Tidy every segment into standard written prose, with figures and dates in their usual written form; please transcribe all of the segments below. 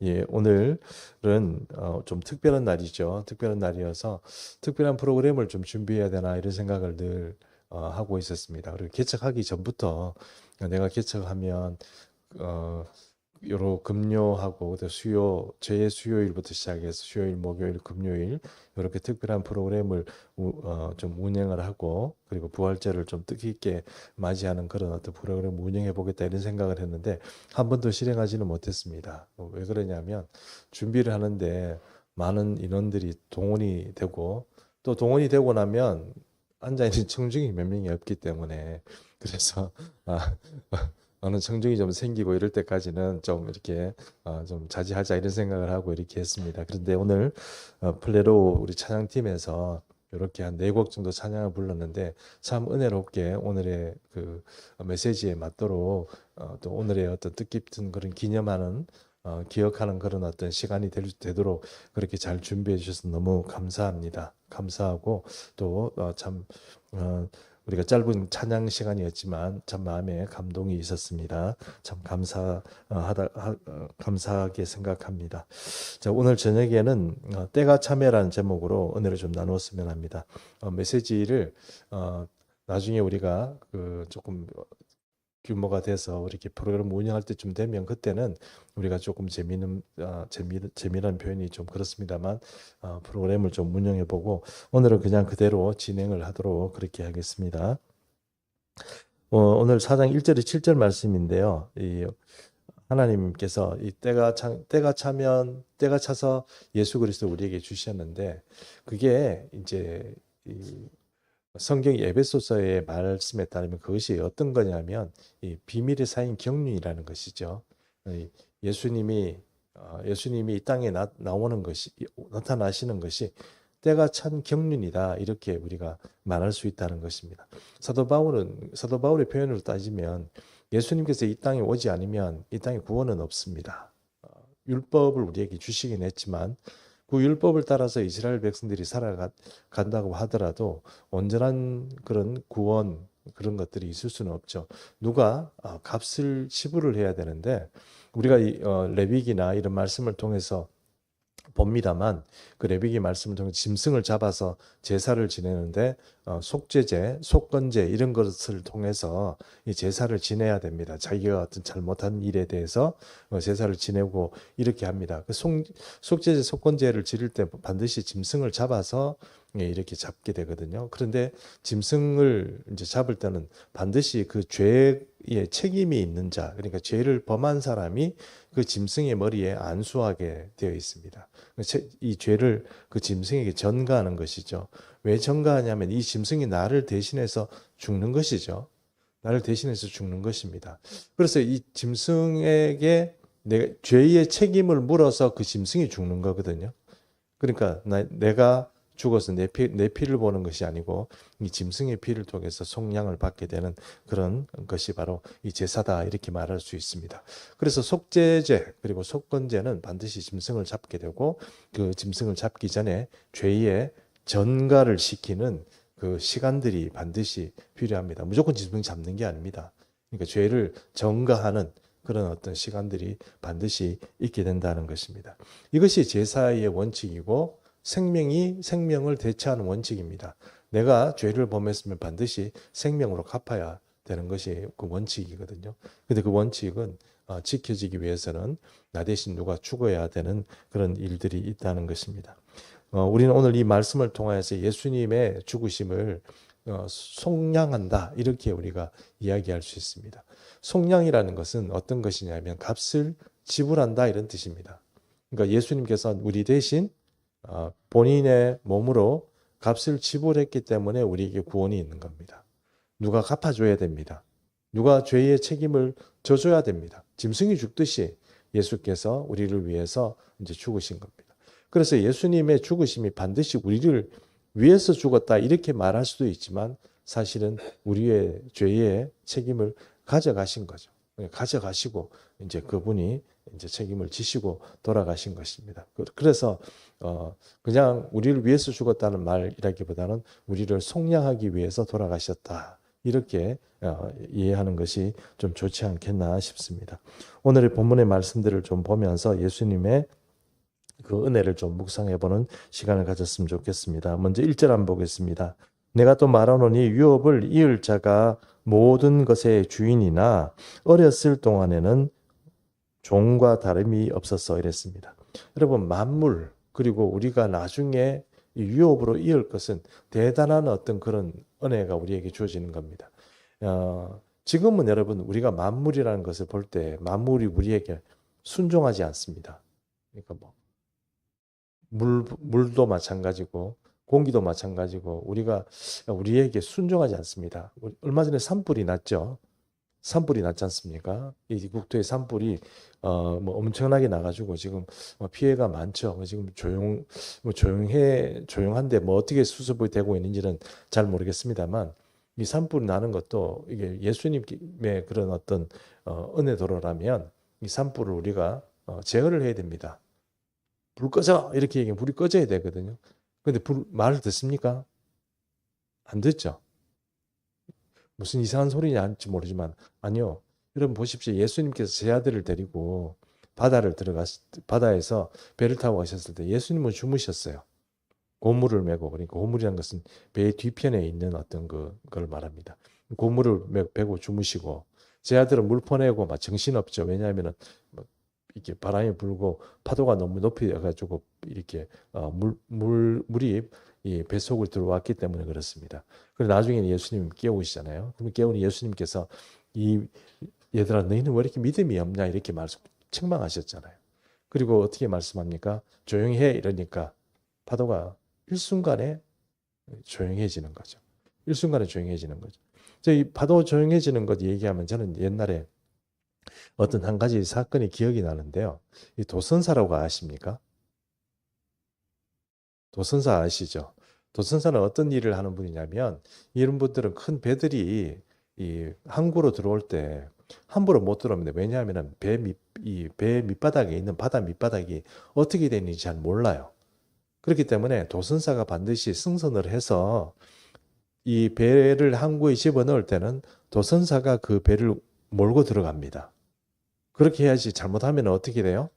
예, 오늘은 좀 특별한 날이죠. 특별한 날이어서 특별한 프로그램을 좀 준비해야 되나 이런 생각을 늘 하고 있었습니다. 그리고 개척하기 전부터 내가 개척하면 어, 요로 금요하고 또 제 수요일부터 시작해서 수요일, 목요일, 금요일 이렇게 특별한 프로그램을 좀 운영을 하고 그리고 부활절을 좀 뜻깊게 맞이하는 그런 어떤 프로그램을 운영해 보겠다 이런 생각을 했는데 한 번도 실행하지는 못했습니다. 왜 그러냐면 준비를 하는데 많은 인원들이 동원이 되고 또 동원이 되고 나면 앉아 있는 청중이 몇 명이 없기 때문에 그래서 아, 어느 청중이 좀 생기고 이럴 때까지는 좀 이렇게 좀 자제하자 이런 생각을 하고 이렇게 했습니다. 그런데 오늘 플레로 우리 찬양팀에서 이렇게 한 네 곡 정도 찬양을 불렀는데 참 은혜롭게 오늘의 그 메시지에 맞도록 또 오늘의 어떤 뜻깊은 그런 기념하는 기억하는 그런 어떤 시간이 되도록 그렇게 잘 준비해 주셔서 너무 감사합니다. 감사하고 또참 우리가 짧은 찬양 시간이었지만 참 마음에 감동이 있었습니다. 참 감사하게 생각합니다. 자, 오늘 저녁에는 때가 참여라는 제목으로 은혜를 좀 나누었으면 합니다. 메시지를 나중에 우리가 그 조금 규모가 돼서 이렇게 프로그램 운영할 때쯤 되면 그때는 우리가 조금 재미난 표현이 좀 그렇습니다만 프로그램을 좀 운영해 보고 오늘은 그냥 그대로 진행을 하도록 그렇게 하겠습니다. 오늘 4장 1절에 7절 말씀인데요. 하나님께서 이 때가 차서 예수 그리스도 우리에게 주셨는데 그게 이제 이 성경 에베소서의 말씀에 따르면 그것이 어떤 거냐면 이 비밀의 사인 경륜이라는 것이죠. 예수님이 예수님이 이 땅에 나오는 것이 나타나시는 것이 때가 찬 경륜이다 이렇게 우리가 말할 수 있다는 것입니다. 사도 바울의 표현으로 따지면 예수님께서 이 땅에 오지 않으면 이 땅에 구원은 없습니다. 율법을 우리에게 주시긴 했지만 그 율법을 따라서 이스라엘 백성들이 살아간다고 하더라도 온전한 그런 구원 그런 것들이 있을 수는 없죠. 누가 값을 지불을 해야 되는데 우리가 레위기나 이런 말씀을 통해서 봅니다만 그 레위기 말씀을 통해 짐승을 잡아서 제사를 지내는데 속죄제, 속건제 이런 것을 통해서 이 제사를 지내야 됩니다. 자기가 어떤 잘못한 일에 대해서 제사를 지내고 이렇게 합니다. 그 속죄제, 속건제를 지를 때 반드시 짐승을 잡아서 이렇게 잡게 되거든요. 그런데 짐승을 이제 잡을 때는 반드시 그 죄의 책임이 있는 자, 그러니까 죄를 범한 사람이 그 짐승의 머리에 안수하게 되어 있습니다. 이 죄를 그 짐승에게 전가하는 것이죠. 왜 전가하냐면 이 짐승이 나를 대신해서 죽는 것이죠. 나를 대신해서 죽는 것입니다. 그래서 이 짐승에게 죄의 책임을 물어서 그 짐승이 죽는 거거든요. 그러니까 내가 죽어서 내 피를 보는 것이 아니고 이 짐승의 피를 통해서 속량을 받게 되는 그런 것이 바로 이 제사다 이렇게 말할 수 있습니다. 그래서 속죄제 그리고 속건제는 반드시 짐승을 잡게 되고 그 짐승을 잡기 전에 죄의 전가를 시키는 그 시간들이 반드시 필요합니다. 무조건 짐승 잡는 게 아닙니다. 그러니까 죄를 전가하는 그런 어떤 시간들이 반드시 있게 된다는 것입니다. 이것이 제사의 원칙이고 생명이 생명을 대체하는 원칙입니다. 내가 죄를 범했으면 반드시 생명으로 갚아야 되는 것이 그 원칙이거든요. 근데 그 원칙은 지켜지기 위해서는 나 대신 누가 죽어야 되는 그런 일들이 있다는 것입니다. 우리는 오늘 이 말씀을 통하여서 예수님의 죽으심을 속량한다 이렇게 우리가 이야기할 수 있습니다. 속량이라는 것은 어떤 것이냐면 값을 지불한다 이런 뜻입니다. 그러니까 예수님께서 우리 대신 본인의 몸으로 값을 지불했기 때문에 우리에게 구원이 있는 겁니다. 누가 갚아줘야 됩니다. 누가 죄의 책임을 져줘야 됩니다. 짐승이 죽듯이 예수께서 우리를 위해서 이제 죽으신 겁니다. 그래서 예수님의 죽으심이 반드시 우리를 위해서 죽었다 이렇게 말할 수도 있지만 사실은 우리의 죄의 책임을 가져가신 거죠. 가져가시고 이제 그분이 이제 책임을 지시고 돌아가신 것입니다. 그래서 그냥 우리를 위해서 죽었다는 말이라기보다는 우리를 속량하기 위해서 돌아가셨다. 이렇게 이해하는 것이 좀 좋지 않겠나 싶습니다. 오늘의 본문의 말씀들을 좀 보면서 예수님의 그 은혜를 좀 묵상해보는 시간을 가졌으면 좋겠습니다. 먼저 1절 한번 보겠습니다. 내가 또 말하노니 유업을 이을 자가 모든 것의 주인이나 어렸을 동안에는 종과 다름이 없었어 이랬습니다. 여러분 만물 그리고 우리가 나중에 이 유업으로 이을 것은 대단한 어떤 그런 은혜가 우리에게 주어지는 겁니다. 지금은 여러분 우리가 만물이라는 것을 볼 때 만물이 우리에게 순종하지 않습니다. 그러니까 뭐 물도 마찬가지고 공기도 마찬가지고 우리에게 순종하지 않습니다. 얼마 전에 산불이 났죠. 산불이 났지 않습니까? 이 국토의 산불이 뭐 엄청나게 나가지고 지금 피해가 많죠. 지금 조용한데 뭐 어떻게 수습이 되고 있는지는 잘 모르겠습니다만 이 산불이 나는 것도 이게 예수님의 그런 어떤 은혜도로라면 이 산불을 우리가 제어를 해야 됩니다. 불 꺼져 이렇게 얘기하면 불이 꺼져야 되거든요. 근데 말을 듣습니까? 안 듣죠. 무슨 이상한 소리냐 할지 모르지만 아니요. 여러분 보십시오. 예수님께서 제 아들을 데리고 바다에서 배를 타고 가셨을 때 예수님은 주무셨어요. 고물을 메고 그러니까 고물이라는 것은 배의 뒤편에 있는 어떤 그걸 말합니다. 고물을 메고 주무시고 제 아들은 물 퍼내고 막 정신없죠. 왜냐하면은 이렇게 바람이 불고 파도가 너무 높이 가지고 이렇게 물이 이 뱃속을 들어왔기 때문에 그렇습니다. 그리고 나중에 예수님 깨우시잖아요. 그럼 깨우니 예수님께서 얘들아 너희는 왜 이렇게 믿음이 없냐 이렇게 책망하셨잖아요. 그리고 어떻게 말씀합니까? 조용히 해 이러니까 파도가 일순간에 조용해지는 거죠. 일순간에 조용해지는 거죠. 이 파도 조용해지는 것 얘기하면 저는 옛날에 어떤 한 가지 사건이 기억이 나는데요. 이 도선사라고 아십니까? 도선사 아시죠? 도선사는 어떤 일을 하는 분이냐면 이런 분들은 큰 배들이 이 항구로 들어올 때 함부로 못 들어옵니다. 왜냐하면 배 밑바닥에 있는 바다 밑바닥이 어떻게 되는지 잘 몰라요. 그렇기 때문에 도선사가 반드시 승선을 해서 이 배를 항구에 집어넣을 때는 도선사가 그 배를 몰고 들어갑니다. 그렇게 해야지 잘못하면 어떻게 돼요?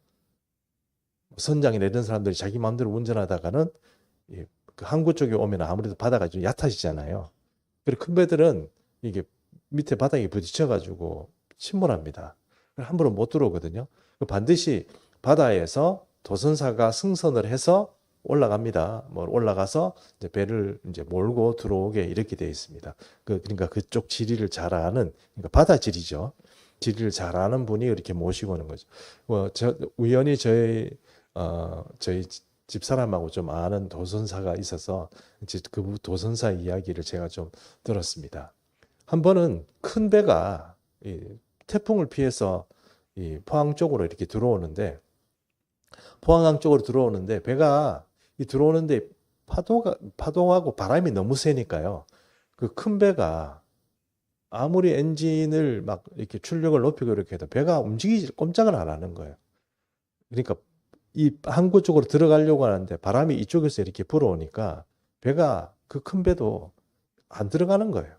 선장이나 이런 사람들이 자기 마음대로 운전하다가는 그 항구 쪽에 오면 아무래도 바다가 좀 얕아지잖아요. 그리고 큰 배들은 이게 밑에 바닥에 부딪혀가지고 침몰합니다. 함부로 못 들어오거든요. 반드시 바다에서 도선사가 승선을 해서 올라갑니다. 뭐 올라가서 이제 배를 이제 몰고 들어오게 이렇게 되어 있습니다. 그러니까 그쪽 지리를 잘 아는 그러니까 바다 지리죠. 지리를 잘 아는 분이 이렇게 모시고 오는 거죠. 우연히 저희 집사람하고 좀 아는 도선사가 있어서 이제 그 도선사 이야기를 제가 좀 들었습니다. 한 번은 큰 배가 태풍을 피해서 포항 쪽으로 이렇게 들어오는데 포항항 쪽으로 들어오는데 배가 들어오는데 파도하고 바람이 너무 세니까요. 그 큰 배가 아무리 엔진을 막 이렇게 출력을 높이고 이렇게 해도 배가 움직이지 꼼짝을 안 하는 거예요. 그러니까 이 항구 쪽으로 들어가려고 하는데 바람이 이쪽에서 이렇게 불어오니까 배가 그 큰 배도 안 들어가는 거예요.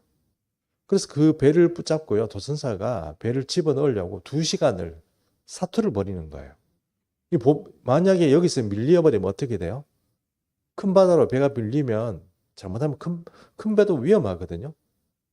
그래서 그 배를 붙잡고요. 도선사가 배를 집어넣으려고 2시간을 사투를 벌이는 거예요. 만약에 여기서 밀려버리면 어떻게 돼요? 큰 바다로 배가 밀리면 잘못하면 큰 배도 위험하거든요.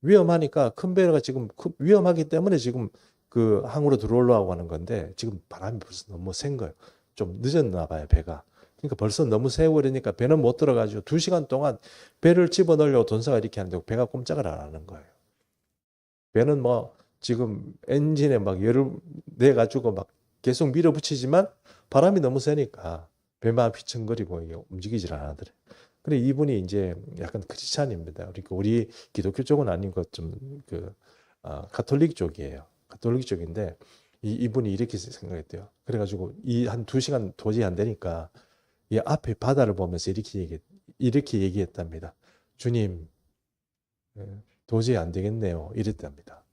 위험하니까 큰 배가 지금 위험하기 때문에 지금 그 항으로 들어오려고 하는 건데 지금 바람이 벌써 너무 센 거예요. 좀 늦었나 봐요, 배가. 그러니까 벌써 너무 세고 그러니까 배는 못 들어가지고 2시간 동안 배를 집어넣으려고 돈사가 이렇게 하는데 배가 꼼짝을 안 하는 거예요. 배는 뭐 지금 엔진에 막 열을 내가지고 막 계속 밀어붙이지만 바람이 너무 세니까 배만 휘청거리고 이게 움직이질 않아더래요. 근데 이분이 이제 약간 크리스찬입니다. 그러니까 우리 기독교 쪽은 아닌 것 좀 가톨릭 쪽이에요. 가톨릭 쪽인데 이분이 이렇게 생각했대요. 그래가지고 한 2시간 도저히 안 되니까 이 앞에 바다를 보면서 이렇게 얘기했답니다. 주님, 도저히 안 되겠네요. 이랬답니다.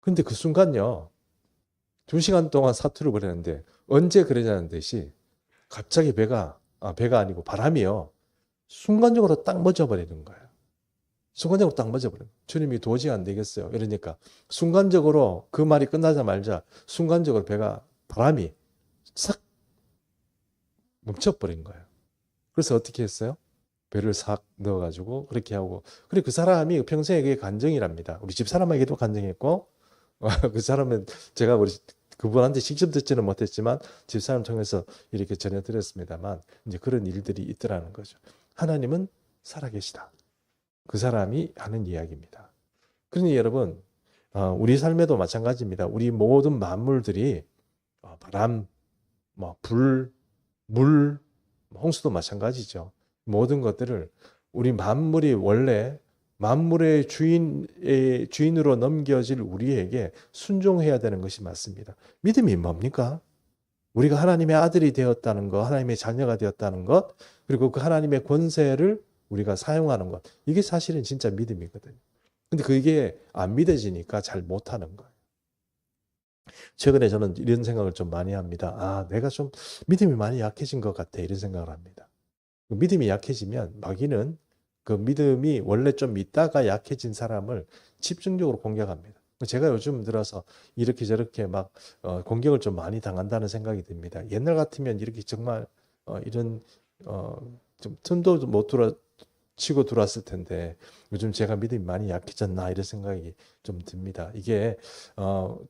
근데 그 순간요, 2시간 동안 사투를 벌였는데 언제 그러냐는 듯이 갑자기 배가 아니고 바람이요. 순간적으로 딱 멎어버리는 거예요. 순간적으로 딱 맞아버려요. 주님이 도저히 안 되겠어요. 이러니까 순간적으로 그 말이 끝나자마자 순간적으로 배가 바람이 싹 멈춰버린 거예요. 그래서 어떻게 했어요? 배를 싹 넣어가지고 그렇게 하고 그리고 그 사람이 평생에 그게 간증이랍니다. 우리 집 사람에게도 간증했고 그 사람은 제가 우리 그분한테 직접 듣지는 못했지만 집사람 통해서 이렇게 전해드렸습니다만 이제 그런 일들이 있더라는 거죠. 하나님은 살아계시다. 그 사람이 하는 이야기입니다. 그러니 여러분 우리 삶에도 마찬가지입니다. 우리 모든 만물들이 바람, 뭐 불, 물, 홍수도 마찬가지죠. 모든 것들을 우리 만물이 원래 만물의 주인으로 넘겨질 우리에게 순종해야 되는 것이 맞습니다. 믿음이 뭡니까? 우리가 하나님의 아들이 되었다는 것, 하나님의 자녀가 되었다는 것, 그리고 그 하나님의 권세를 우리가 사용하는 것. 이게 사실은 진짜 믿음이거든요. 근데 그게 안 믿어지니까 잘 못하는 거예요. 최근에 저는 이런 생각을 좀 많이 합니다. 내가 좀 믿음이 많이 약해진 것 같아. 이런 생각을 합니다. 믿음이 약해지면 마귀는 그 믿음이 원래 좀 있다가 약해진 사람을 집중적으로 공격합니다. 제가 요즘 들어서 이렇게 저렇게 막 공격을 좀 많이 당한다는 생각이 듭니다. 옛날 같으면 이렇게 정말 이런 좀 틈도 못 치고 들어왔을 텐데 요즘 제가 믿음이 많이 약해졌나 이런 생각이 좀 듭니다. 이게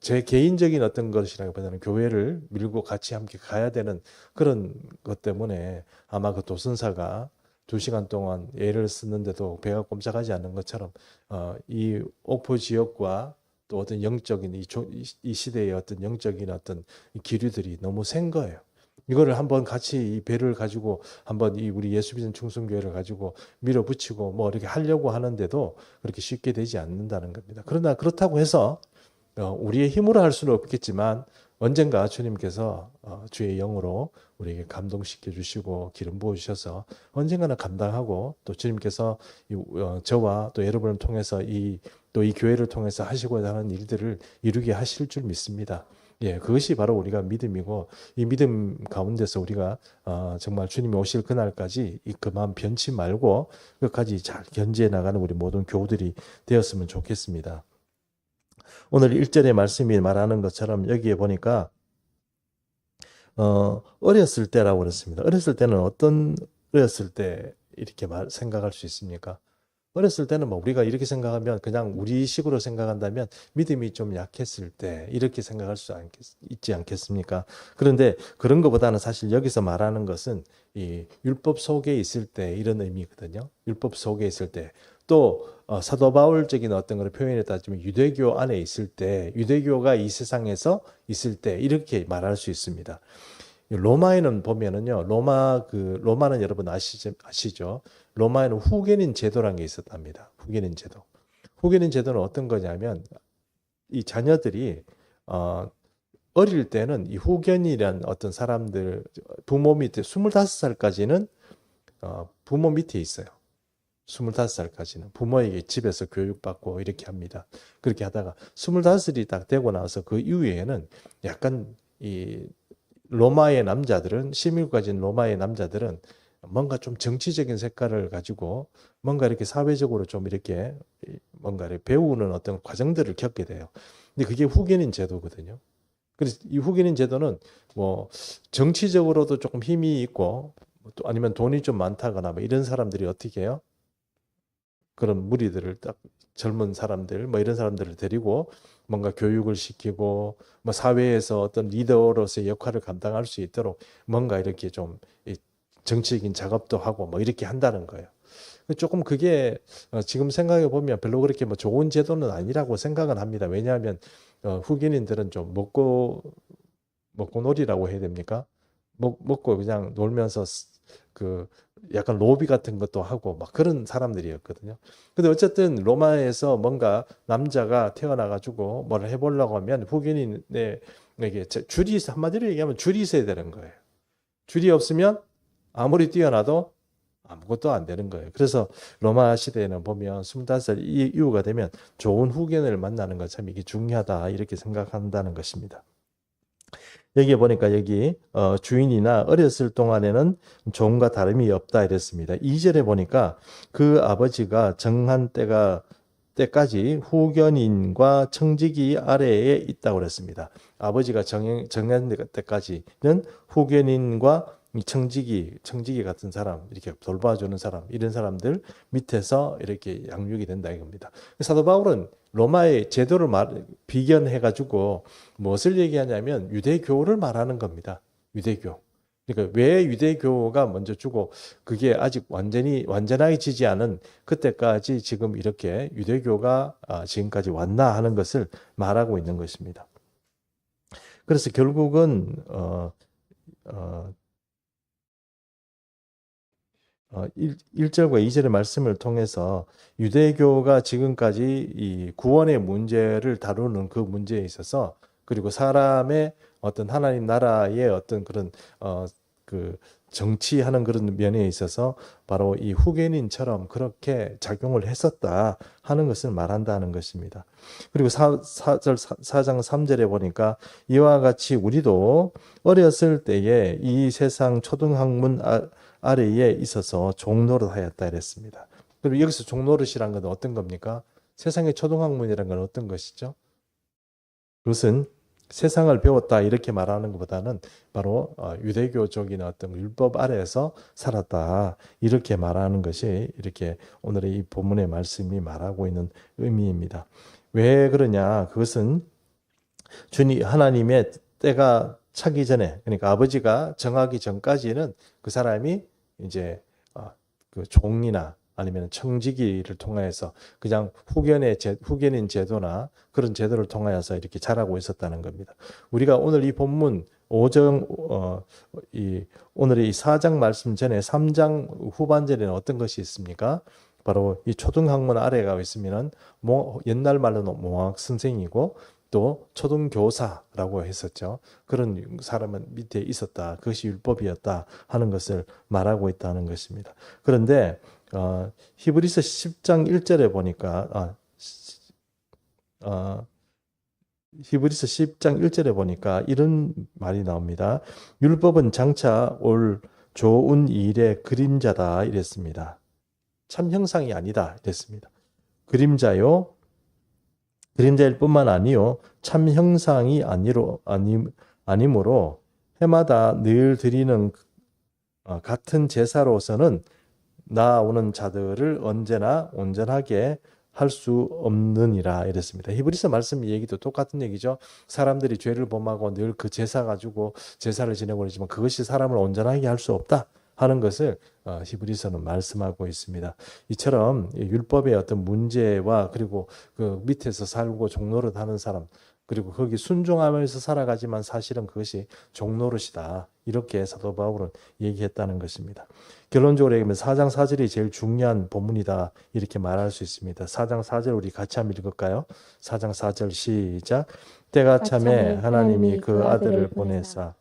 제 개인적인 어떤 것이라기보다는 교회를 밀고 같이 함께 가야 되는 그런 것 때문에 아마 그 도선사가 2시간 동안 애를 쓰는데도 배가 꼼짝하지 않는 것처럼 이 옥포 지역과 또 어떤 영적인 이 시대의 어떤 영적인 어떤 기류들이 너무 센 거예요. 이거를 한번 같이 이 배를 가지고 한번 이 우리 예수비전 충성교회를 가지고 밀어붙이고 뭐 이렇게 하려고 하는데도 그렇게 쉽게 되지 않는다는 겁니다. 그러나 그렇다고 해서 우리의 힘으로 할 수는 없겠지만 언젠가 주님께서 주의 영으로 우리에게 감동시켜 주시고 기름 부어 주셔서 언젠가는 감당하고 또 주님께서 저와 또 여러분을 통해서 또 이 교회를 통해서 하시고자 하는 일들을 이루게 하실 줄 믿습니다. 예, 그것이 바로 우리가 믿음이고 이 믿음 가운데서 우리가 정말 주님이 오실 그날까지 그 마음 변치 말고 끝까지 잘 견지해 나가는 우리 모든 교우들이 되었으면 좋겠습니다. 오늘 1절의 말씀이 말하는 것처럼 여기에 보니까 어렸을 때라고 그랬습니다. 어렸을 때는 어렸을 때 이렇게 생각할 수 있습니까? 어렸을 때는 뭐 우리가 이렇게 생각하면 그냥 우리식으로 생각한다면 믿음이 좀 약했을 때 이렇게 생각할 수 있지 않겠습니까? 그런데 그런 것보다는 사실 여기서 말하는 것은 이 율법 속에 있을 때 이런 의미거든요. 율법 속에 있을 때 또 사도 바울적인 어떤 걸 표현에 따지면 유대교 안에 있을 때 유대교가 이 세상에서 있을 때 이렇게 말할 수 있습니다. 로마에는 보면은요, 로마는 여러분 아시죠? 로마에는 후견인 제도라는 게 있었답니다. 후견인 제도. 후견인 제도는 어떤 거냐면, 이 자녀들이, 어릴 때는 이 후견이란 어떤 사람들, 부모 밑에 25살까지는 부모 밑에 있어요. 25살까지는 부모에게 집에서 교육받고 이렇게 합니다. 그렇게 하다가 25살이 딱 되고 나서 그 이후에는 약간 로마의 남자들은 16가진 로마의 남자들은 뭔가 좀 정치적인 색깔을 가지고 뭔가 이렇게 사회적으로 좀 이렇게 뭔가 이렇게 배우는 어떤 과정들을 겪게 돼요. 근데 그게 후견인 제도거든요. 그래서 이 후견인 제도는 뭐 정치적으로도 조금 힘이 있고 또 아니면 돈이 좀 많다거나 뭐 이런 사람들이 어떻게 해요? 그런 무리들을 딱 젊은 사람들 뭐 이런 사람들을 데리고 뭔가 교육을 시키고 뭐 사회에서 어떤 리더로서의 역할을 감당할 수 있도록 뭔가 이렇게 좀 정치적인 작업도 하고 뭐 이렇게 한다는 거예요. 조금 그게 지금 생각해 보면 별로 그렇게 뭐 좋은 제도는 아니라고 생각은 합니다. 왜냐하면 후견인들은 좀 먹고 놀이라고 해야 됩니까? 먹고 그냥 놀면서 그 약간 로비 같은 것도 하고 막 그런 사람들이었거든요. 근데 어쨌든 로마에서 뭔가 남자가 태어나가지고 뭘 해보려고 하면 후견인에게 줄이 한마디로 얘기하면 줄이 있어야 되는 거예요. 줄이 없으면 아무리 뛰어나도 아무것도 안 되는 거예요. 그래서 로마 시대에는 보면 25살 이후가 되면 좋은 후견을 만나는 것 참 이게 중요하다 이렇게 생각한다는 것입니다. 여기에 보니까 여기 주인이나 어렸을 동안에는 종과 다름이 없다 이랬습니다. 2절에 보니까 그 아버지가 정한 때까지 후견인과 청지기 아래에 있다고 그랬습니다. 아버지가 정한 때까지는 후견인과 이 청지기 같은 사람, 이렇게 돌봐주는 사람, 이런 사람들 밑에서 이렇게 양육이 된다 이겁니다. 사도 바울은 로마의 제도를 비견해가지고 무엇을 얘기하냐면 유대교를 말하는 겁니다. 유대교. 그러니까 왜 유대교가 먼저 주고 그게 아직 완전하게 지지 않은 그때까지 지금 이렇게 유대교가 지금까지 왔나 하는 것을 말하고 있는 것입니다. 그래서 결국은 1절과 2절의 말씀을 통해서 유대교가 지금까지 이 구원의 문제를 다루는 그 문제에 있어서 그리고 사람의 어떤 하나님 나라의 어떤 그런 그 정치하는 그런 면에 있어서 바로 이 후견인처럼 그렇게 작용을 했었다 하는 것을 말한다는 것입니다. 그리고 4장 3절에 보니까 이와 같이 우리도 어렸을 때에 이 세상 초등학문 아래에 있어서 종노릇하였다 이랬습니다. 그리고 여기서 종노릇이란 건 어떤 겁니까? 세상의 초등학문이란 건 어떤 것이죠? 그것은 세상을 배웠다 이렇게 말하는 것보다는 바로 유대교적인 어떤 율법 아래에서 살았다 이렇게 말하는 것이 이렇게 오늘의 이 본문의 말씀이 말하고 있는 의미입니다. 왜 그러냐? 그것은 하나님의 때가 차기 전에, 그러니까 아버지가 정하기 전까지는 그 사람이 이제 그 종이나 아니면 청지기를 통하여서 그냥 후견인 제도나 그런 제도를 통하여서 이렇게 자라고 있었다는 겁니다. 우리가 오늘 이 본문 오늘의 이 4장 말씀 전에 3장 후반절에는 어떤 것이 있습니까? 바로 이 초등학문 아래가 있으면은 옛날 말로는 몽학 선생이고 또 초등교사라고 했었죠. 그런 사람은 밑에 있었다. 그것이 율법이었다 하는 것을 말하고 있다는 것입니다. 그런데 히브리서 10장 1절에 보니까 히브리서 10장 1절에 보니까 이런 말이 나옵니다. 율법은 장차 올 좋은 일의 그림자다 이랬습니다. 참 형상이 아니다 이랬습니다. 그림자일 뿐만 아니요 참 형상이 아니므로 해마다 늘 드리는 같은 제사로서는 나오는 자들을 언제나 온전하게 할 수 없느니라 이랬습니다. 히브리서 말씀 얘기도 똑같은 얘기죠. 사람들이 죄를 범하고 늘 그 제사 가지고 제사를 지내고 그러지만 그것이 사람을 온전하게 할 수 없다 하는 것을 히브리서는 말씀하고 있습니다. 이처럼 율법의 어떤 문제와 그리고 그 밑에서 살고 종노릇 하는 사람 그리고 거기 순종하면서 살아가지만 사실은 그것이 종노릇이다. 이렇게 사도 바울은 얘기했다는 것입니다. 결론적으로 얘기하면 4장 4절이 제일 중요한 본문이다. 이렇게 말할 수 있습니다. 4장 4절 우리 같이 한번 읽을까요? 4장 4절 시작. 때가 참에 하나님이 그 아들을 보내사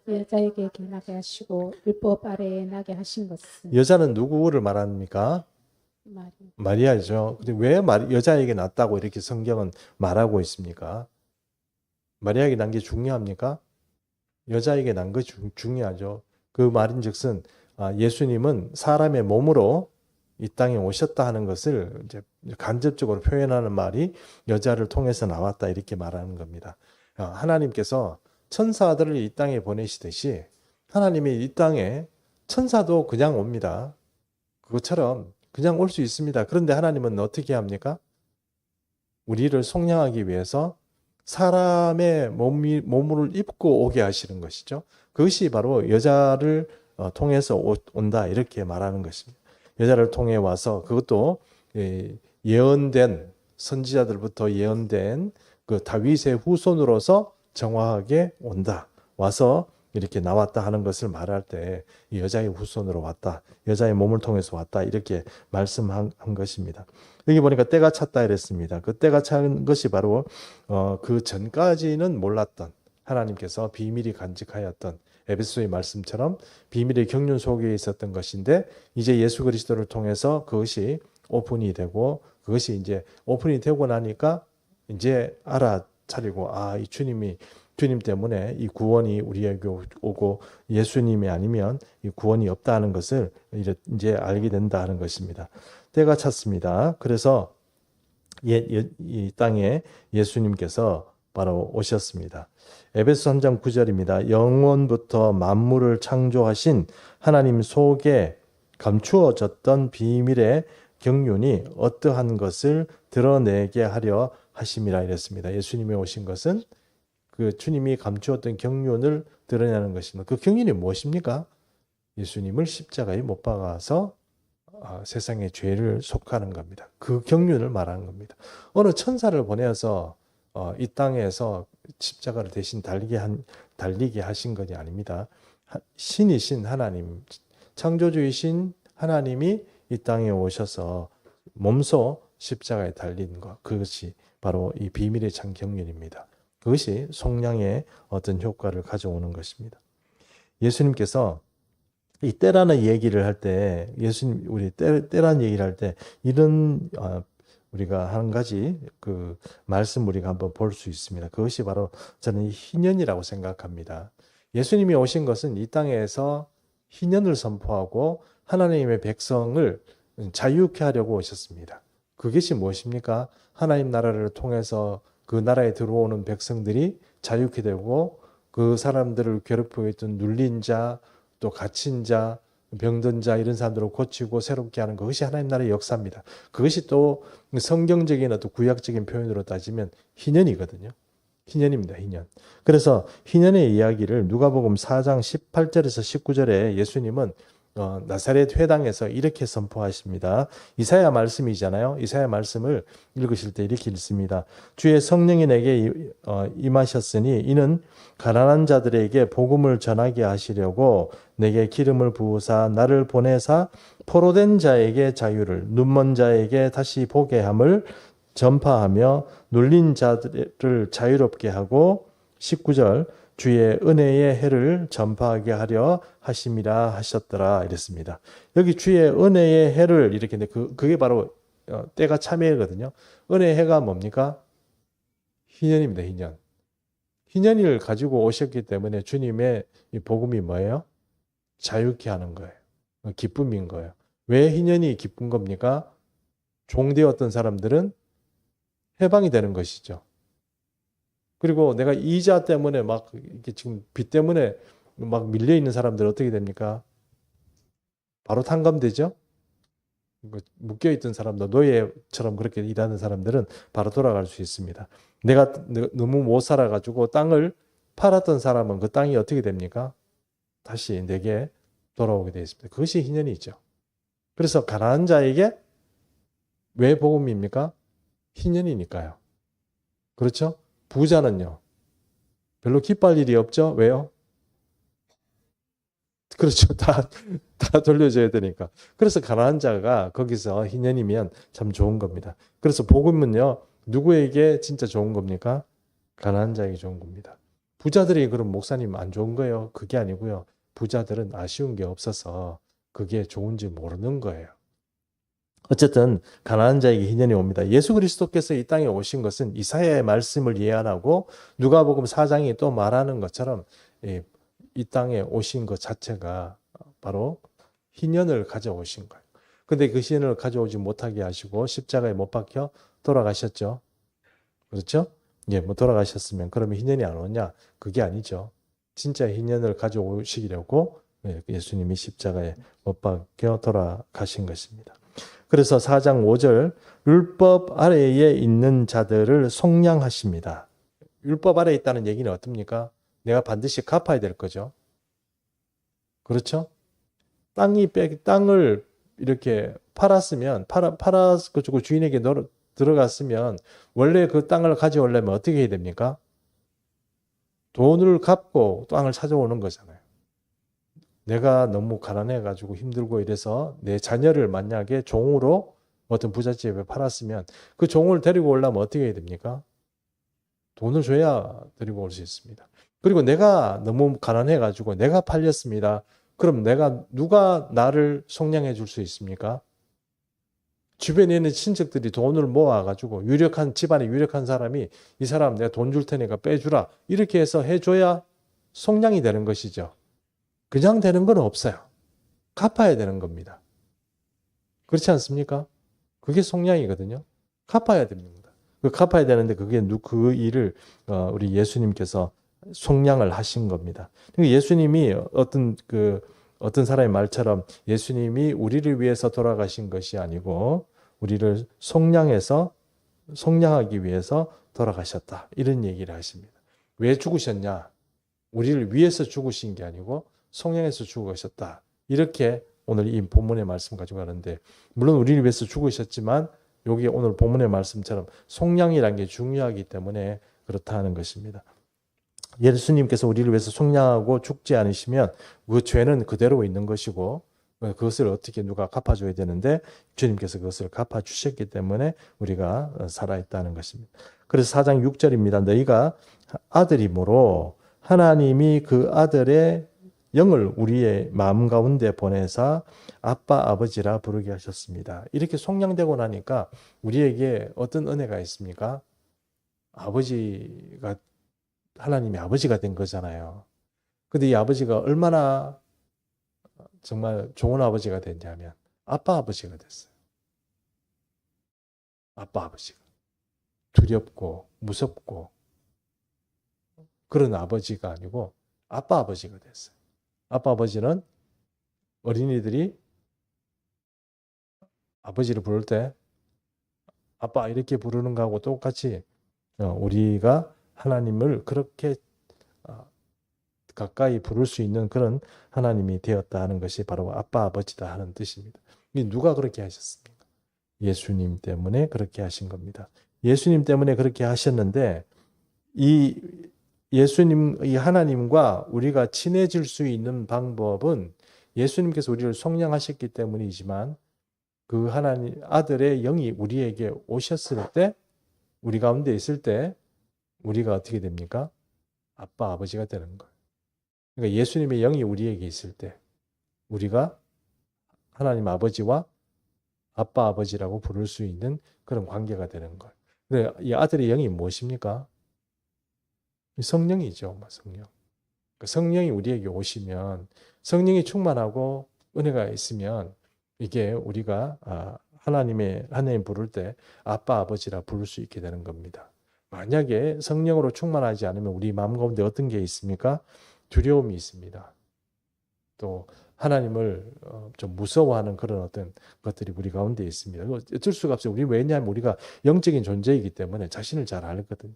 여자에게 나게 하시고 율법 아래에 나게 하신 것은 여자는 누구를 말합니까? 마리아죠. 근데 왜 여자에게 낳았다고 이렇게 성경은 말하고 있습니까? 마리아에게 난 게 중요합니까? 여자에게 난 거 중요하죠. 그 말인즉슨 예수님은 사람의 몸으로 이 땅에 오셨다 하는 것을 이제 간접적으로 표현하는 말이 여자를 통해서 나왔다 이렇게 말하는 겁니다. 하나님께서 천사들을 이 땅에 보내시듯이 하나님이 이 땅에 천사도 그냥 옵니다. 그것처럼 그냥 올 수 있습니다. 그런데 하나님은 어떻게 합니까? 우리를 속량하기 위해서 사람의 몸을 입고 오게 하시는 것이죠. 그것이 바로 여자를 통해서 온다 이렇게 말하는 것입니다. 여자를 통해 와서 그것도 예언된 선지자들부터 예언된 그 다윗의 후손으로서 정확하게 온다. 와서 이렇게 나왔다 하는 것을 말할 때 여자의 후손으로 왔다. 여자의 몸을 통해서 왔다. 이렇게 말씀한 것입니다. 여기 보니까 때가 찼다 이랬습니다. 그 때가 찬 것이 바로 그 전까지는 몰랐던 하나님께서 비밀이 간직하였던 에베소의 말씀처럼 비밀의 경륜 속에 있었던 것인데 이제 예수 그리스도를 통해서 그것이 오픈이 되고 그것이 이제 오픈이 되고 나니까 이제 알아차리고 이 주님이 주님 때문에 이 구원이 우리에게 오고 예수님이 아니면 이 구원이 없다는 것을 이제 알게 된다 하는 것입니다. 때가 찼습니다. 그래서 이 땅에 예수님께서 바로 오셨습니다. 에베소 3장 9절입니다. 영원부터 만물을 창조하신 하나님 속에 감추어졌던 비밀의 경륜이 어떠한 것을 드러내게 하려 하심이라 이랬습니다. 예수님이 오신 것은 그 주님이 감추었던 경륜을 드러내는 것입니다. 그 경륜이 무엇입니까? 예수님을 십자가에 못 박아서 세상의 죄를 속하는 겁니다. 그 경륜을 말하는 겁니다. 어느 천사를 보내서 이 땅에서 십자가를 대신 달리게 하신 것이 아닙니다. 신이신 하나님, 창조주이신 하나님이 이 땅에 오셔서 몸소 십자가에 달린 것, 그것이 바로 이 비밀의 참 경륜입니다. 그것이 속량의 어떤 효과를 가져오는 것입니다. 예수님께서 이 때라는 얘기를 할 때, 우리 때라는 얘기를 할 때, 이런, 우리가 한 가지 그 말씀 우리가 한번 볼 수 있습니다. 그것이 바로 저는 희년이라고 생각합니다. 예수님이 오신 것은 이 땅에서 희년을 선포하고 하나님의 백성을 자유케 하려고 오셨습니다. 그것이 무엇입니까? 하나님 나라를 통해서 그 나라에 들어오는 백성들이 자유케 되고 그 사람들을 괴롭히고 있던 눌린 자, 또 갇힌 자, 병든 자 이런 사람들을 고치고 새롭게 하는 그것이 하나님 나라의 역사입니다. 그것이 또 성경적인 어떤 구약적인 표현으로 따지면 희년이거든요. 희년입니다. 희년. 그래서 희년의 이야기를 누가복음 4장 18절에서 19절에 예수님은 나사렛 회당에서 이렇게 선포하십니다. 이사야 말씀이잖아요. 이사야 말씀을 읽으실 때 이렇게 읽습니다. 주의 성령이 내게 임하셨으니 이는 가난한 자들에게 복음을 전하게 하시려고 내게 기름을 부으사 나를 보내사 포로된 자에게 자유를 눈먼 자에게 다시 보게 함을 전파하며 눌린 자들을 자유롭게 하고 19절 주의 은혜의 해를 전파하게 하려 하심이라 하셨더라 이랬습니다. 여기 주의 은혜의 해를 이렇게 했는데 그게 바로 때가 참여거든요. 은혜의 해가 뭡니까? 희년입니다. 희년. 희년을 가지고 오셨기 때문에 주님의 이 복음이 뭐예요? 자유케 하는 거예요. 기쁨인 거예요. 왜 희년이 기쁜 겁니까? 종되었던 사람들은 해방이 되는 것이죠. 그리고 내가 이자 때문에 막 이렇게 지금 빚 때문에 막 밀려 있는 사람들 어떻게 됩니까? 바로 탕감되죠? 묶여 있던 사람들, 노예처럼 그렇게 일하는 사람들은 바로 돌아갈 수 있습니다. 내가 너무 못 살아가지고 땅을 팔았던 사람은 그 땅이 어떻게 됩니까? 다시 내게 돌아오게 되어 있습니다. 그것이 희년이죠. 그래서 가난한 자에게 왜 복음입니까? 희년이니까요. 그렇죠? 부자는요. 별로 기뻐할 일이 없죠. 왜요? 그렇죠. 다 돌려줘야 되니까. 그래서 가난한 자가 거기서 희년이면 참 좋은 겁니다. 그래서 복음은요. 누구에게 진짜 좋은 겁니까? 가난한 자에게 좋은 겁니다. 부자들이 그럼 목사님 안 좋은 거예요? 그게 아니고요. 부자들은 아쉬운 게 없어서 그게 좋은지 모르는 거예요. 어쨌든 가난한 자에게 희년이 옵니다. 예수 그리스도께서 이 땅에 오신 것은 이사야의 말씀을 예언하고 누가복음 4장이 또 말하는 것처럼 이 땅에 오신 것 자체가 바로 희년을 가져오신 거예요. 근데 그 희년을 가져오지 못하게 하시고 십자가에 못 박혀 돌아가셨죠. 그렇죠? 예, 뭐 돌아가셨으면 그러면 희년이 안 오냐? 그게 아니죠. 진짜 희년을 가져오시려고 예수님이 십자가에 못 박혀 돌아가신 것입니다. 그래서 4장 5절 율법 아래에 있는 자들을 속량하십니다. 율법 아래에 있다는 얘기는 어떻습니까? 내가 반드시 갚아야 될 거죠. 그렇죠? 땅을 이렇게 팔았으면 팔아가지고 주인에게 들어갔으면 원래 그 땅을 가져오려면 어떻게 해야 됩니까? 돈을 갚고 땅을 찾아오는 거잖아요. 내가 너무 가난해가지고 힘들고 이래서 내 자녀를 만약에 종으로 어떤 부잣집에 팔았으면 그 종을 데리고 오려면 어떻게 해야 됩니까? 돈을 줘야 데리고 올 수 있습니다. 그리고 내가 너무 가난해가지고 내가 팔렸습니다. 그럼 누가 나를 속량해 줄 수 있습니까? 주변에 있는 친척들이 돈을 모아가지고 유력한 집안에 유력한 사람이 이 사람 내가 돈 줄 테니까 빼주라 이렇게 해서 해줘야 속량이 되는 것이죠. 그냥 되는 건 없어요. 갚아야 되는 겁니다. 그렇지 않습니까? 그게 속량이거든요. 갚아야 됩니다. 그 갚아야 되는데 그게 그 일을 우리 예수님께서 속량을 하신 겁니다. 예수님이 어떤 사람의 말처럼 예수님이 우리를 위해서 돌아가신 것이 아니고 우리를 속량하기 위해서 돌아가셨다. 이런 얘기를 하십니다. 왜 죽으셨냐? 우리를 위해서 죽으신 게 아니고 속량해서 죽으셨다. 이렇게 오늘 이 본문의 말씀 가지고 가는데 물론 우리를 위해서 죽으셨지만 여기 오늘 본문의 말씀처럼 속량이라는 게 중요하기 때문에 그렇다는 것입니다. 예수님께서 우리를 위해서 속량하고 죽지 않으시면 그 죄는 그대로 있는 것이고 그것을 어떻게 누가 갚아줘야 되는데 주님께서 그것을 갚아주셨기 때문에 우리가 살아있다는 것입니다. 그래서 4장 6절입니다. 너희가 아들이므로 하나님이 그 아들의 영을 우리의 마음 가운데 보내사 아빠 아버지라 부르게 하셨습니다. 이렇게 속량되고 나니까 우리에게 어떤 은혜가 있습니까? 하나님이 아버지가 된 거잖아요. 근데 이 아버지가 얼마나 정말 좋은 아버지가 됐냐면 아빠 아버지가 됐어요. 아빠 아버지가. 두렵고 무섭고 그런 아버지가 아니고 아빠 아버지가 됐어요. 아빠 아버지는 어린이들이 아버지를 부를 때 아빠 이렇게 부르는 거하고 똑같이 우리가 하나님을 그렇게 가까이 부를 수 있는 그런 하나님이 되었다 하는 것이 바로 아빠 아버지다 하는 뜻입니다. 누가 그렇게 하셨습니까? 예수님 때문에 그렇게 하신 겁니다. 예수님 때문에 그렇게 하셨는데 이 하나님과 우리가 친해질 수 있는 방법은 예수님께서 우리를 속량하셨기 때문이지만 그 하나님 아들의 영이 우리에게 오셨을 때 우리 가운데 있을 때 우리가 어떻게 됩니까? 아빠 아버지가 되는 거예요. 그러니까 예수님의 영이 우리에게 있을 때 우리가 하나님 아버지와 아빠 아버지라고 부를 수 있는 그런 관계가 되는 거예요. 근데 이 아들의 영이 무엇입니까? 성령이죠. 성령. 성령이 우리에게 오시면 성령이 충만하고 은혜가 있으면 이게 우리가 하나님 부를 때 아빠 아버지라 부를 수 있게 되는 겁니다. 만약에 성령으로 충만하지 않으면 우리 마음 가운데 어떤 게 있습니까? 두려움이 있습니다. 또 하나님을 좀 무서워하는 그런 어떤 것들이 우리 가운데 있습니다. 어쩔 수가 없어요. 왜냐하면 우리가 영적인 존재이기 때문에 자신을 잘 알거든요.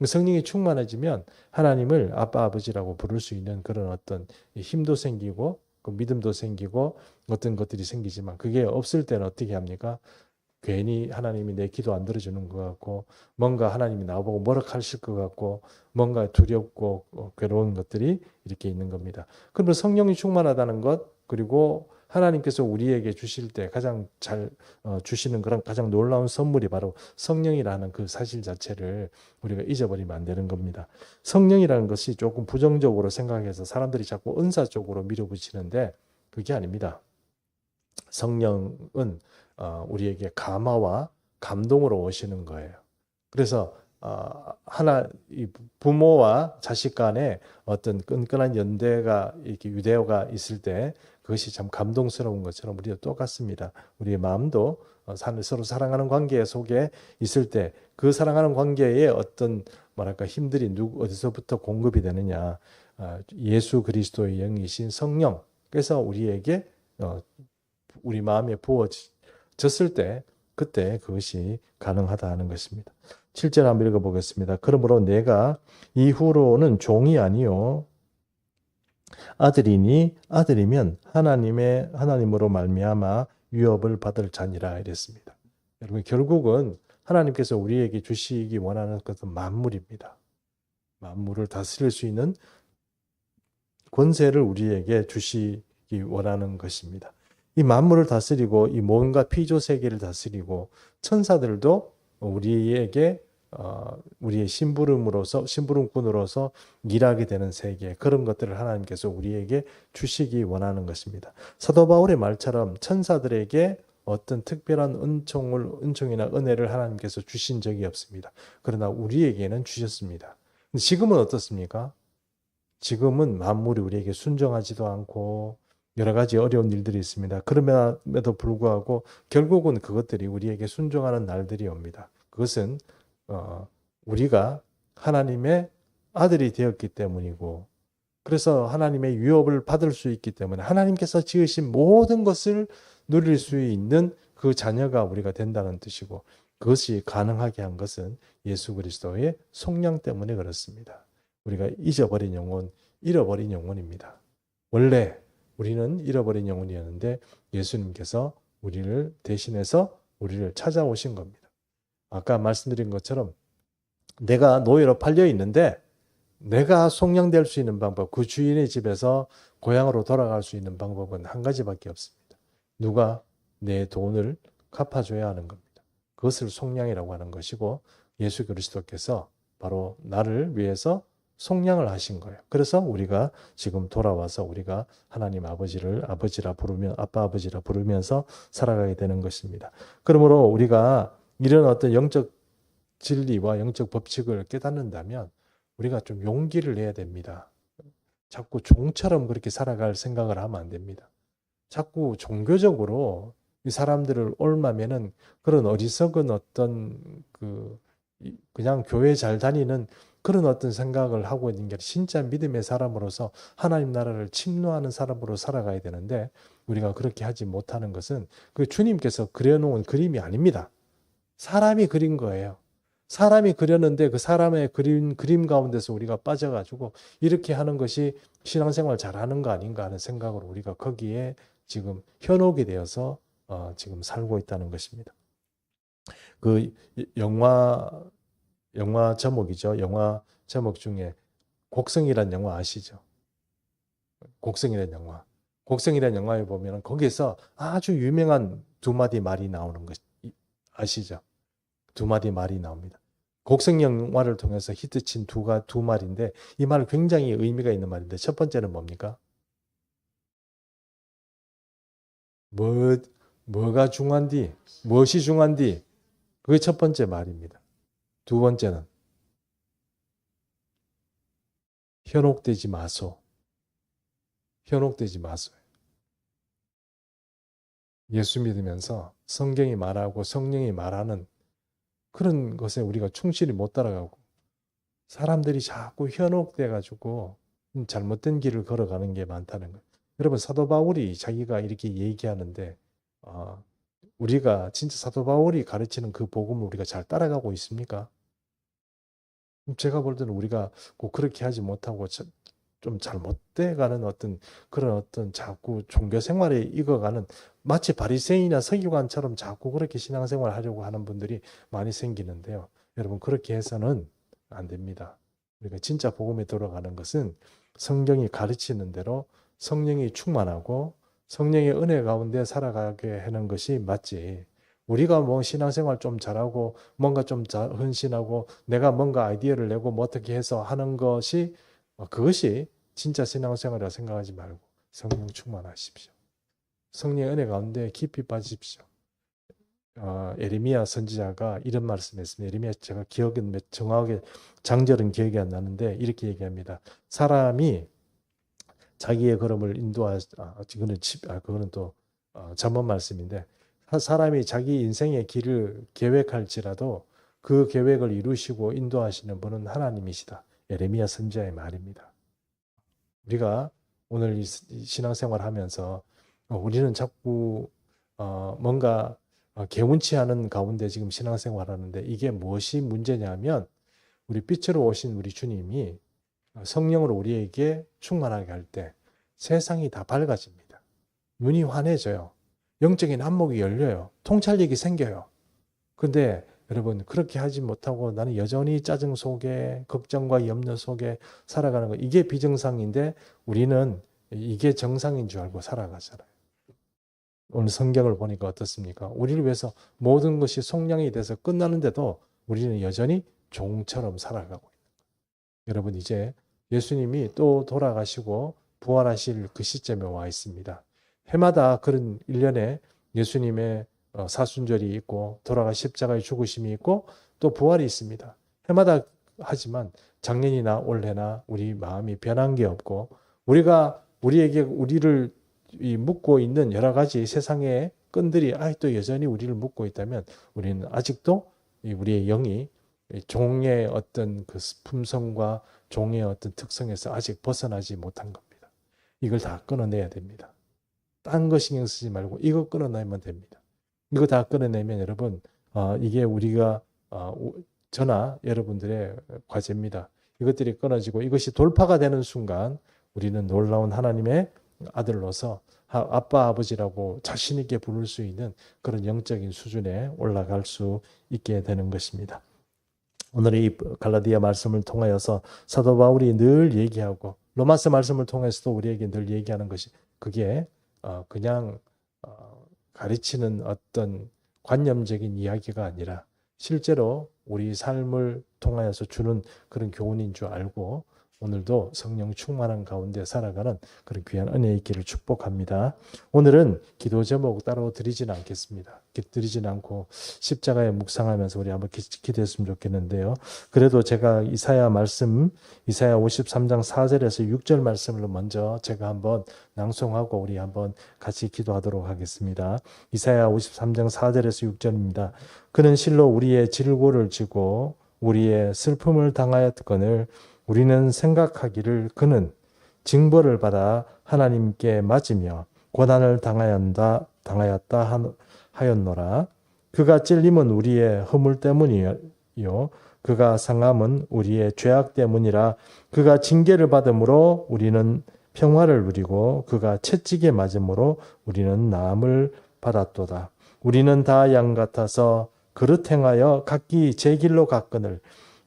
성령이 충만해지면 하나님을 아빠 아버지라고 부를 수 있는 그런 어떤 힘도 생기고 그 믿음도 생기고 어떤 것들이 생기지만 그게 없을 때는 어떻게 합니까? 괜히 하나님이 내 기도 안 들어주는 것 같고 뭔가 하나님이 나보고 뭐라 하실 것 같고 뭔가 두렵고 괴로운 것들이 이렇게 있는 겁니다. 그러면 성령이 충만하다는 것 그리고 하나님께서 우리에게 주실 때 가장 잘 주시는 그런 가장 놀라운 선물이 바로 성령이라는 그 사실 자체를 우리가 잊어버리면 안 되는 겁니다. 성령이라는 것이 조금 부정적으로 생각해서 사람들이 자꾸 은사 쪽으로 밀어붙이는데 그게 아닙니다. 성령은 우리에게 감화와 감동으로 오시는 거예요. 그래서 이 부모와 자식 간에 어떤 끈끈한 연대가 이렇게 유대어가 있을 때 그것이 참 감동스러운 것처럼 우리도 똑같습니다. 우리의 마음도 서로 사랑하는 관계 속에 있을 때 그 사랑하는 관계에 어떤 뭐랄까 힘들이 어디서부터 공급이 되느냐? 예수 그리스도의 영이신 성령. 그래서 우리에게 우리 마음에 부어졌을 때 그때 그것이 가능하다 하는 것입니다. 7절 한번 읽어보겠습니다. 그러므로 내가 이후로는 종이 아니요 아들이면 하나님으로 말미암아 위협을 받을 자니라 이랬습니다. 여러분 결국은 하나님께서 우리에게 주시기 원하는 것은 만물입니다. 만물을 다스릴 수 있는 권세를 우리에게 주시기 원하는 것입니다. 이 만물을 다스리고 이 뭔가 피조 세계를 다스리고 천사들도 우리에게 우리의 심부름꾼으로서 일하게 되는 세계 그런 것들을 하나님께서 우리에게 주시기 원하는 것입니다. 사도 바울의 말처럼 천사들에게 어떤 특별한 은총이나 은혜를 하나님께서 주신 적이 없습니다. 그러나 우리에게는 주셨습니다. 근데 지금은 어떻습니까? 지금은 만물이 우리에게 순종하지도 않고 여러 가지 어려운 일들이 있습니다. 그럼에도 불구하고 결국은 그것들이 우리에게 순종하는 날들이 옵니다. 그것은 우리가 하나님의 아들이 되었기 때문이고, 그래서 하나님의 유업을 받을 수 있기 때문에 하나님께서 지으신 모든 것을 누릴 수 있는 그 자녀가 우리가 된다는 뜻이고, 그것이 가능하게 한 것은 예수 그리스도의 속량 때문에 그렇습니다. 우리가 잊어버린 영혼, 잃어버린 영혼입니다. 원래 우리는 잃어버린 영혼이었는데 예수님께서 우리를 대신해서 우리를 찾아오신 겁니다. 아까 말씀드린 것처럼 내가 노예로 팔려 있는데 내가 속량될 수 있는 방법, 그 주인의 집에서 고향으로 돌아갈 수 있는 방법은 한 가지밖에 없습니다. 누가 내 돈을 갚아줘야 하는 겁니다. 그것을 속량이라고 하는 것이고, 예수 그리스도께서 바로 나를 위해서 속량을 하신 거예요. 그래서 우리가 지금 돌아와서 우리가 하나님 아버지를 아버지라 부르며 아빠 아버지라 부르면서 살아가게 되는 것입니다. 그러므로 우리가 이런 어떤 영적 진리와 영적 법칙을 깨닫는다면 우리가 좀 용기를 내야 됩니다. 자꾸 종처럼 그렇게 살아갈 생각을 하면 안 됩니다. 자꾸 종교적으로 이 사람들을 옮으면은 그런 어리석은 어떤 그냥 교회 잘 다니는 그런 어떤 생각을 하고 있는 게 진짜 믿음의 사람으로서 하나님 나라를 침노하는 사람으로 살아가야 되는데, 우리가 그렇게 하지 못하는 것은 그 주님께서 그려놓은 그림이 아닙니다. 사람이 그린 거예요. 사람이 그렸는데 그 사람의 그림 가운데서 우리가 빠져가지고 이렇게 하는 것이 신앙생활 잘하는 거 아닌가 하는 생각으로 우리가 거기에 지금 현혹이 되어서 지금 살고 있다는 것입니다. 그 영화 제목이죠. 영화 제목 중에 곡성이란 영화 아시죠? 곡성이란 영화. 곡성이란 영화에 보면 거기에서 아주 유명한 두 마디 말이 나오는 것 아시죠? 두 마디 말이 나옵니다. 곡성 영화를 통해서 히트친 두 말인데, 이 말은 굉장히 의미가 있는 말인데, 첫 번째는 뭡니까? 뭐가 중요한디? 무엇이 중요한디? 그게 첫 번째 말입니다. 두 번째는 현혹되지 마소. 현혹되지 마소. 예수 믿으면서 성경이 말하고 성령이 말하는 그런 것에 우리가 충실히 못 따라가고 사람들이 자꾸 현혹돼 가지고 잘못된 길을 걸어가는 게 많다는 거예요. 여러분, 사도 바울이 자기가 이렇게 얘기하는데 우리가 진짜 사도 바울이 가르치는 그 복음을 우리가 잘 따라가고 있습니까? 제가 볼 때는 우리가 꼭 그렇게 하지 못하고 좀 잘못돼 가는 그런 자꾸 종교 생활에 익어가는, 마치 바리새인이나 서기관처럼 자꾸 그렇게 신앙생활 하려고 하는 분들이 많이 생기는데요. 여러분, 그렇게 해서는 안 됩니다. 우리가 진짜 복음에 들어가는 것은 성경이 가르치는 대로 성령이 충만하고 성령의 은혜 가운데 살아가게 하는 것이 맞지. 우리가 뭐 신앙생활 좀 잘하고 뭔가 좀 헌신하고 내가 뭔가 아이디어를 내고 뭐 어떻게 해서 하는 것이 그것이 진짜 신앙생활이라고 생각하지 말고 성령 충만하십시오. 성령의 은혜 가운데 깊이 빠지십시오. 에레미야 선지자가 이런 말씀했습니다. 에레미야, 제가 기억은 정확하게 장절은 기억이 안 나는데 이렇게 얘기합니다. 사람이 자기의 걸음을 그거는 또 잘못 말씀인데, 사람이 자기 인생의 길을 계획할지라도 그 계획을 이루시고 인도하시는 분은 하나님이시다. 에레미야 선지자의 말입니다. 우리가 오늘 이 신앙생활 하면서 우리는 자꾸 뭔가 개운치 않은 가운데 지금 신앙생활 하는데, 이게 무엇이 문제냐면 우리 빛으로 오신 우리 주님이 성령으로 우리에게 충만하게 할 때 세상이 다 밝아집니다. 눈이 환해져요. 영적인 안목이 열려요. 통찰력이 생겨요. 근데 여러분, 그렇게 하지 못하고 나는 여전히 짜증 속에 걱정과 염려 속에 살아가는 거, 이게 비정상인데 우리는 이게 정상인 줄 알고 살아가잖아요. 오늘 성경을 보니까 어떻습니까? 우리를 위해서 모든 것이 속량이 돼서 끝나는데도 우리는 여전히 종처럼 살아가고 있는 거예요. 여러분, 이제 예수님이 또 돌아가시고 부활하실 그 시점에 와 있습니다. 해마다 그런 1년에 예수님의 사순절이 있고 돌아가 십자가의 죽으심이 있고 또 부활이 있습니다. 해마다 하지만 작년이나 올해나 우리 마음이 변한 게 없고 우리를 묶고 있는 여러 가지 세상의 끈들이 아직도 여전히 우리를 묶고 있다면 우리는 아직도 우리의 영이 종의 어떤 그 품성과 종의 어떤 특성에서 아직 벗어나지 못한 겁니다. 이걸 다 끊어내야 됩니다. 딴 거 신경 쓰지 말고 이거 끊어내면 됩니다. 이거 다 끊어내면 여러분 이게 우리가 저나 여러분들의 과제입니다. 이것들이 끊어지고 이것이 돌파가 되는 순간 우리는 놀라운 하나님의 아들로서 아빠 아버지라고 자신 있게 부를 수 있는 그런 영적인 수준에 올라갈 수 있게 되는 것입니다. 오늘 이 갈라디아 말씀을 통하여서 사도 바울이 늘 얘기하고 로마서 말씀을 통해서도 우리에게 늘 얘기하는 것이 그게 그냥 가르치는 어떤 관념적인 이야기가 아니라 실제로 우리 삶을 통하여서 주는 그런 교훈인 줄 알고 오늘도 성령 충만한 가운데 살아가는 그런 귀한 은혜 있기를 축복합니다. 오늘은 기도 제목 따로 드리지는 않겠습니다. 드리지는 않고 십자가에 묵상하면서 우리 한번 기도했으면 좋겠는데요. 그래도 제가 이사야 53장 4절에서 6절 말씀을 먼저 제가 한번 낭송하고 우리 한번 같이 기도하도록 하겠습니다. 이사야 53장 4절에서 6절입니다. 그는 실로 우리의 질고를 지고 우리의 슬픔을 당하였거늘 우리는 생각하기를 그는 징벌을 받아 하나님께 맞으며 고난을 당하였다 하였노라. 그가 찔림은 우리의 허물 때문이요 그가 상함은 우리의 죄악 때문이라. 그가 징계를 받음으로 우리는 평화를 누리고 그가 채찍에 맞음으로 우리는 나음을 받았도다. 우리는 다 양 같아서 그릇 행하여 각기 제 길로 갔거늘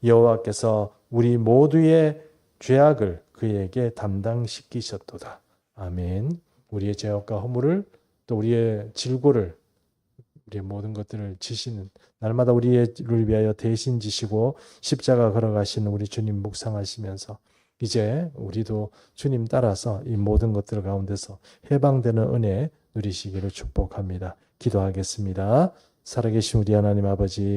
여호와께서 우리 모두의 죄악을 그에게 담당시키셨도다. 아멘. 우리의 죄악과 허물을 또 우리의 질고를 우리의 모든 것들을 지시는 날마다 우리를 위하여 대신 지시고 십자가 걸어가시는 우리 주님 묵상하시면서 이제 우리도 주님 따라서 이 모든 것들 가운데서 해방되는 은혜 누리시기를 축복합니다. 기도하겠습니다. 살아계신 우리 하나님 아버지